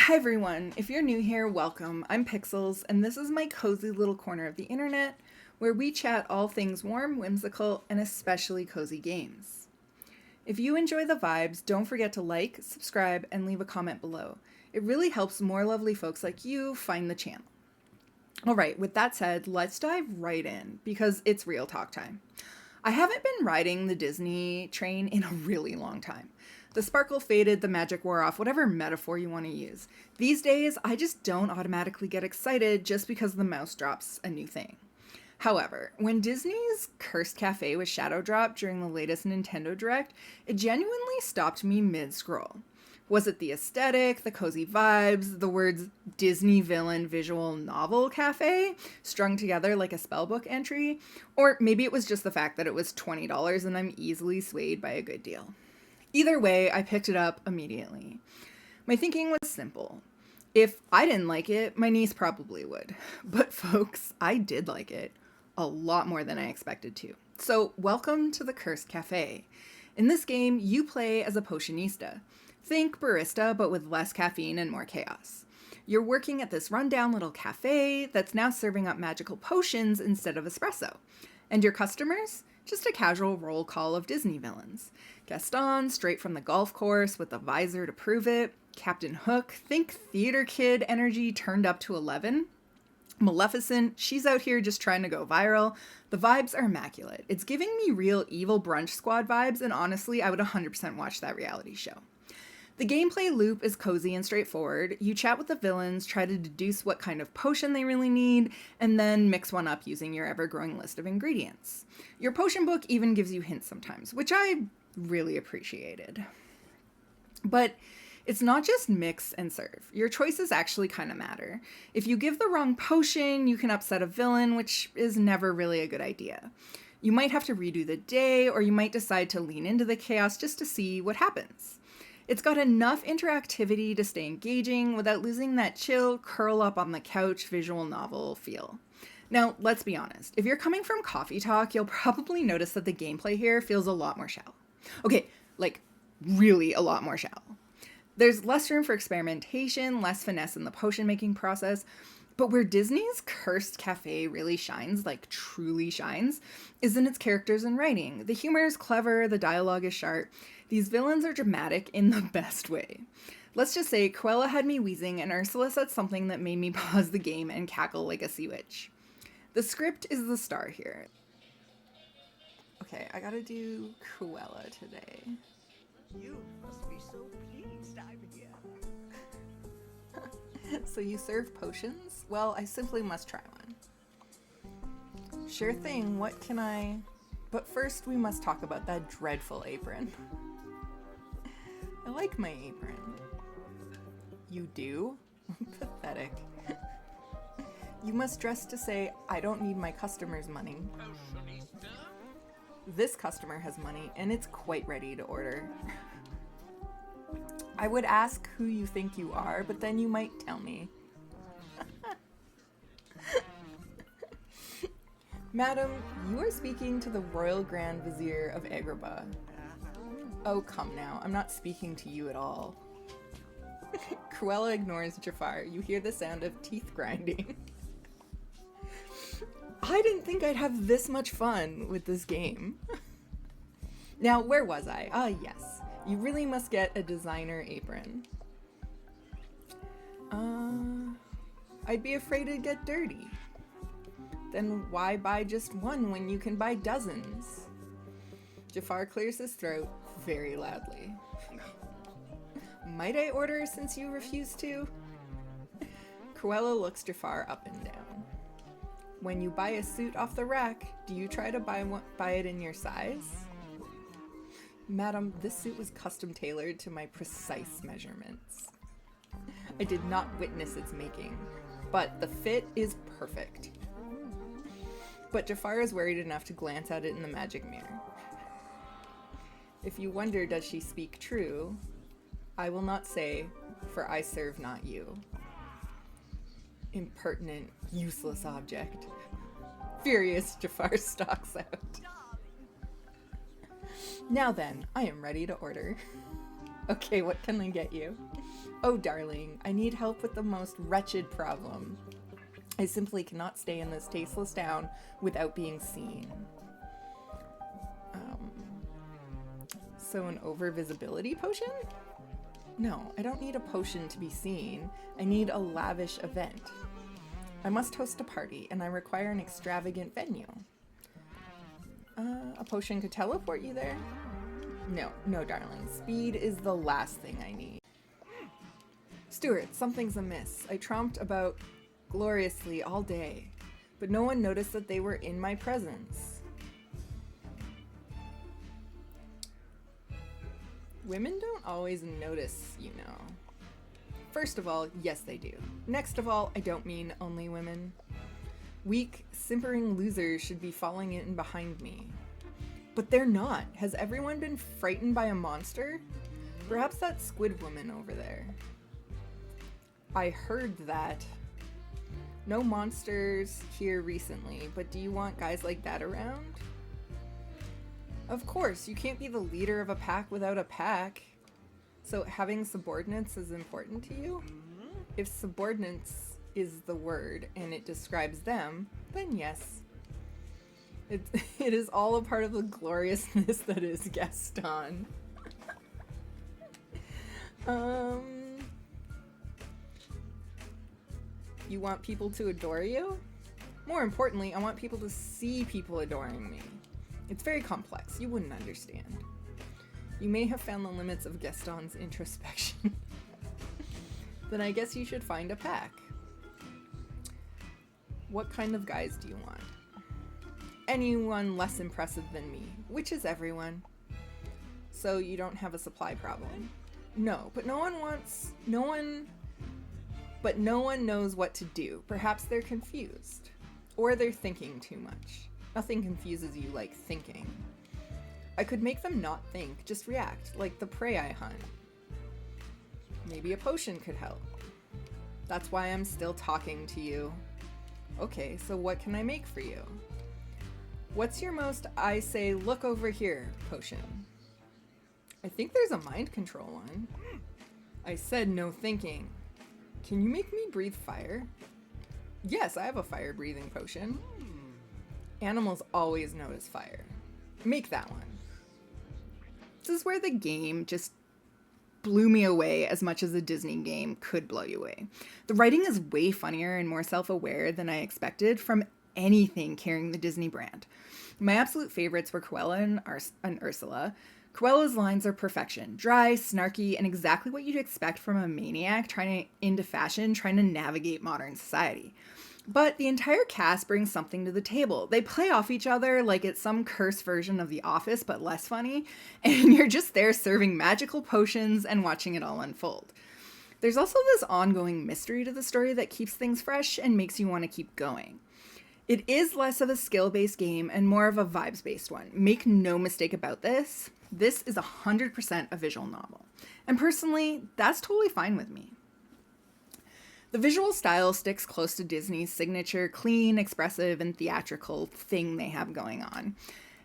Hi everyone, if you're new here, welcome. I'm Pixels, and this is my cozy little corner of the internet where we chat all things warm, whimsical, and especially cozy games. If you enjoy the vibes, don't forget to like, subscribe, and leave a comment below. It really helps more lovely folks like you find the channel. Alright, with that said, let's dive right in, because it's real talk time. I haven't been riding the Disney train in a really long time. The sparkle faded, the magic wore off, whatever metaphor you want to use. These days, I just don't automatically get excited just because the mouse drops a new thing. However, when Disney's Cursed Café was shadow dropped during the latest Nintendo Direct, it genuinely stopped me mid-scroll. Was it the aesthetic, the cozy vibes, the words Disney villain visual novel cafe strung together like a spellbook entry? Or maybe it was just the fact that it was $20 and I'm easily swayed by a good deal. Either way, I picked it up immediately. My thinking was simple. If I didn't like it, my niece probably would. But folks, I did like it. A lot more than I expected to. So welcome to the Cursed Café. In this game, you play as a potionista. Think barista, but with less caffeine and more chaos. You're working at this rundown little cafe that's now serving up magical potions instead of espresso. And your customers? Just a casual roll call of Disney villains. Gaston, straight from the golf course with a visor to prove it. Captain Hook, think theater kid energy turned up to 11. Maleficent, she's out here just trying to go viral. The vibes are immaculate. It's giving me real evil brunch squad vibes, and honestly, I would 100% watch that reality show. The gameplay loop is cozy and straightforward. You chat with the villains, try to deduce what kind of potion they really need, and then mix one up using your ever-growing list of ingredients. Your potion book even gives you hints sometimes, which I really appreciated. But it's not just mix and serve. Your choices actually kind of matter. If you give the wrong potion, you can upset a villain, which is never really a good idea. You might have to redo the day, or you might decide to lean into the chaos just to see what happens. It's got enough interactivity to stay engaging without losing that chill, curl up on the couch visual novel feel. Now, let's be honest. If you're coming from Coffee Talk, you'll probably notice that the gameplay here feels a lot more shallow. Okay, like really a lot more shallow. There's less room for experimentation, less finesse in the potion making process, but where Disney's Cursed Café really shines, like truly shines, is in its characters and writing. The humor is clever, the dialogue is sharp. These villains are dramatic in the best way. Let's just say Cruella had me wheezing and Ursula said something that made me pause the game and cackle like a sea witch. The script is the star here. Okay, I gotta do Cruella today. You must be so pleased I'm here. So you serve potions? Well, I simply must try one. Sure thing, what can I... But first we must talk about that dreadful apron. I like my apron. You do? Pathetic. You must dress to say, I don't need my customers' money. This customer has money, and it's quite ready to order. I would ask who you think you are, but then you might tell me. Madam, you are speaking to the Royal Grand Vizier of Agrabah. Oh, come now, I'm not speaking to you at all. Cruella ignores Jafar. You hear the sound of teeth grinding. I didn't think I'd have this much fun with this game. Now, where was I? Ah, yes. You really must get a designer apron. I'd be afraid it'd get dirty. Then why buy just one when you can buy dozens? Jafar clears his throat very loudly. Might I order since you refuse to? Cruella looks Jafar up and down. When you buy a suit off the rack, do you try to buy it in your size? Madam, this suit was custom tailored to my precise measurements. I did not witness its making, but the fit is perfect. But Jafar is worried enough to glance at it in the magic mirror. If you wonder, does she speak true? I will not say, for I serve not you. Impertinent, useless object. Furious, Jafar stalks out. Now then, I am ready to order. Okay, what can I get you? Oh, darling, I need help with the most wretched problem. I simply cannot stay in this tasteless town without being seen. So an over-visibility potion? No, I don't need a potion to be seen. I need a lavish event. I must host a party, and I require an extravagant venue. A potion could teleport you there? No, darling. Speed is the last thing I need. Stuart, something's amiss. I tromped about gloriously all day, but no one noticed that they were in my presence. Women don't always notice, you know. First of all, yes they do. Next of all, I don't mean only women. Weak, simpering losers should be falling in behind me. But they're not. Has everyone been frightened by a monster? Perhaps that squid woman over there. I heard that. No monsters here recently, but do you want guys like that around? Of course, you can't be the leader of a pack without a pack. So having subordinates is important to you? If subordinates is the word and it describes them, then yes. It is all a part of the gloriousness that is Gaston. You want people to adore you? More importantly, I want people to see people adoring me. It's very complex. You wouldn't understand. You may have found the limits of Gaston's introspection. Then I guess you should find a pack. What kind of guys do you want? Anyone less impressive than me, which is everyone. So you don't have a supply problem. No one knows what to do. Perhaps they're confused. Or they're thinking too much. Nothing confuses you like thinking. I could make them not think, just react, like the prey I hunt. Maybe a potion could help. That's why I'm still talking to you. Okay, so what can I make for you? What's your most, I say, look over here potion? I think there's a mind control one. I said no thinking. Can you make me breathe fire? Yes, I have a fire breathing potion. Animals always notice fire. Make that one. This is where the game just blew me away as much as a Disney game could blow you away. The writing is way funnier and more self-aware than I expected from anything carrying the Disney brand. My absolute favorites were Cruella and Ursula. Cruella's lines are perfection. Dry, snarky, and exactly what you'd expect from a maniac trying to navigate modern society. But the entire cast brings something to the table. They play off each other like it's some cursed version of The Office, but less funny, and you're just there serving magical potions and watching it all unfold. There's also this ongoing mystery to the story that keeps things fresh and makes you want to keep going. It is less of a skill-based game and more of a vibes-based one. Make no mistake about this. This is 100% a visual novel. And personally, that's totally fine with me. The visual style sticks close to Disney's signature clean, expressive, and theatrical thing they have going on.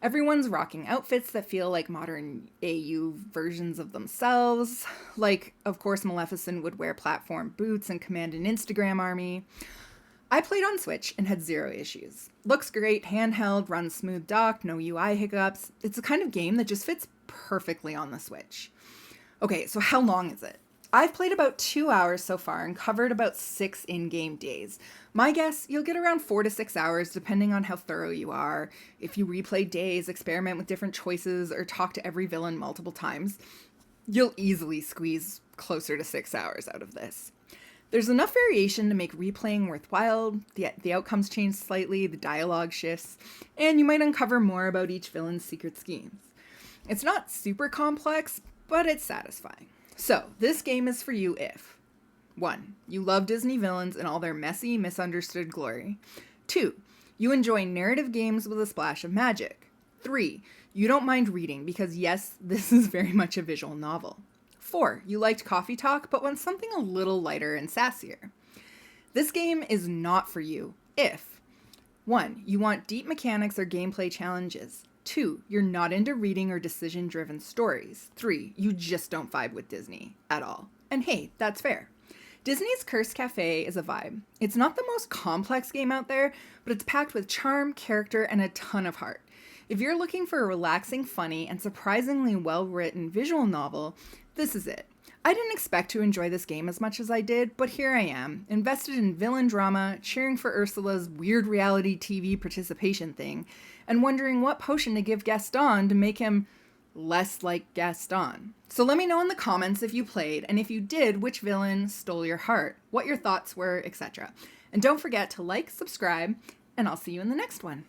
Everyone's rocking outfits that feel like modern AU versions of themselves. Like, of course, Maleficent would wear platform boots and command an Instagram army. I played on Switch and had zero issues. Looks great, handheld, runs smooth dock, no UI hiccups. It's the kind of game that just fits perfectly on the Switch. Okay, so how long is it? I've played about 2 hours so far and covered about 6 in-game days. My guess, you'll get around 4 to 6 hours depending on how thorough you are. If you replay days, experiment with different choices, or talk to every villain multiple times, you'll easily squeeze closer to 6 hours out of this. There's enough variation to make replaying worthwhile, the outcomes change slightly, the dialogue shifts, and you might uncover more about each villain's secret schemes. It's not super complex, but it's satisfying. So, this game is for you if 1. You love Disney villains and all their messy, misunderstood glory. 2. You enjoy narrative games with a splash of magic. 3. You don't mind reading because, yes, this is very much a visual novel. 4. You liked coffee talk but want something a little lighter and sassier. This game is not for you if 1. You want deep mechanics or gameplay challenges. 2. You're not into reading or decision-driven stories. 3. You just don't vibe with Disney at all. And hey, that's fair. Disney's Cursed Café is a vibe. It's not the most complex game out there, but it's packed with charm, character, and a ton of heart. If you're looking for a relaxing, funny, and surprisingly well-written visual novel, this is it. I didn't expect to enjoy this game as much as I did, but here I am, invested in villain drama, cheering for Ursula's weird reality TV participation thing, and wondering what potion to give Gaston to make him less like Gaston. So let me know in the comments if you played, and if you did, which villain stole your heart, what your thoughts were, etc. And don't forget to like, subscribe, and I'll see you in the next one.